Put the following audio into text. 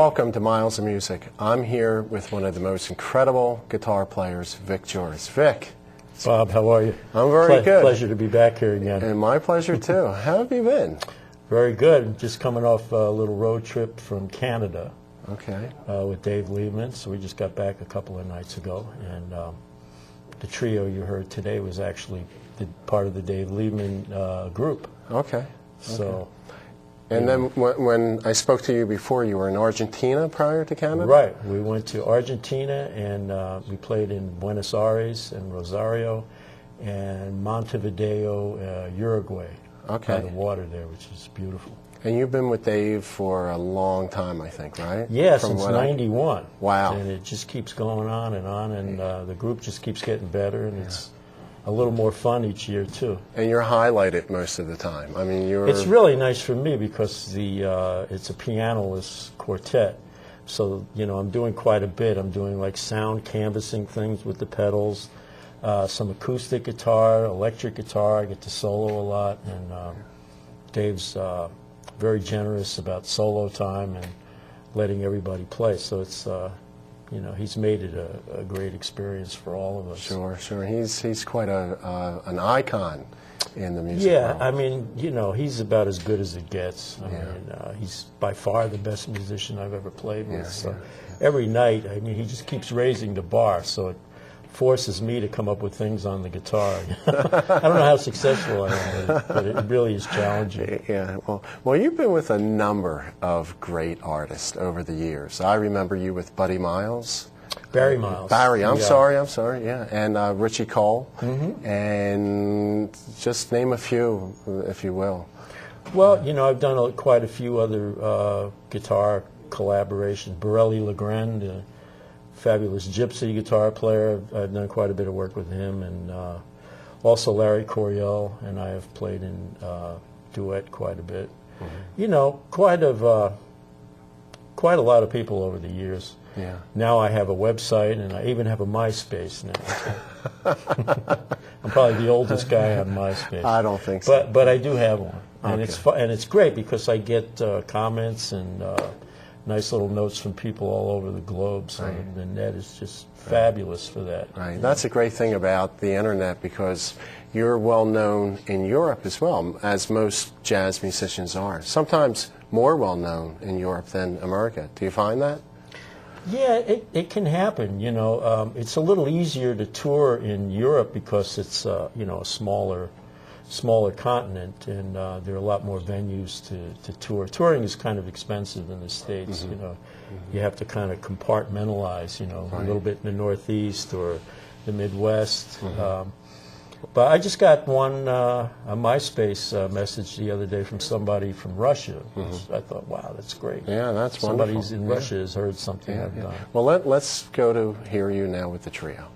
Welcome to Miles of Music. I'm here with one of the most incredible guitar players, Vic Juris. Vic. Bob, how are you? I'm very good. Pleasure to be back here again. And my pleasure, too. How have you been? Very good. Just coming off a little road trip from Canada. Okay. With Dave Liebman. So we just got back a couple of nights ago. And the trio you heard today was actually part of the Dave Liebman group. Okay. So. And then when I spoke to you before, you were in Argentina prior to Canada? Right. We went to Argentina, and we played in Buenos Aires and Rosario and Montevideo, Uruguay. Okay. By the water there, which is beautiful. And you've been with Dave for a long time, I think, right? Yeah, since '91. Wow. And it just keeps going on, and the group just keeps getting better, and it's a little more fun each year, too. And you're highlighted most of the time. I mean, It's really nice for me because it's a pianoless quartet. So, I'm doing quite a bit. I'm doing like sound canvassing things with the pedals, some acoustic guitar, electric guitar. I get to solo a lot, and Dave's very generous about solo time and letting everybody play. So it's he's made it a great experience for all of us. Sure, sure. He's quite an icon in the music world. I mean, he's about as good as it gets. I mean, he's by far the best musician I've ever played with. So every night, I mean, he just keeps raising the bar. So it forces me to come up with things on the guitar. I don't know how successful I am, but it really is challenging. Yeah, well, you've been with a number of great artists over the years. I remember you with Buddy Miles. Barry Miles. Barry, I'm sorry, yeah. And Richie Cole. And just name a few, if you will. Well, I've done quite a few other guitar collaborations. Borelli Legrand, fabulous gypsy guitar player. I've done quite a bit of work with him, and also Larry Coryell and I have played in duet quite a bit. Quite a lot of people over the years. Yeah. Now I have a website, and I even have a MySpace now. I'm probably the oldest guy on MySpace. I don't think so. But I do have one, and Okay. it's great because I get comments and nice little notes from people all over the globe. So the net is just fabulous for that. Right. That's a great thing about the internet because you're well known in Europe as well, as most jazz musicians are. Sometimes more well known in Europe than America. Do you find that? Yeah, it can happen. It's a little easier to tour in Europe because it's a smaller continent, and there are a lot more venues to tour. Touring is kind of expensive in the States. You have to kind of compartmentalize. A little bit in the Northeast or the Midwest. But I just got a MySpace message the other day from somebody from Russia. I thought, wow, that's great. Yeah, that's Somebody wonderful. in Russia has heard something I've done. Well, let's go to hear you now with the trio.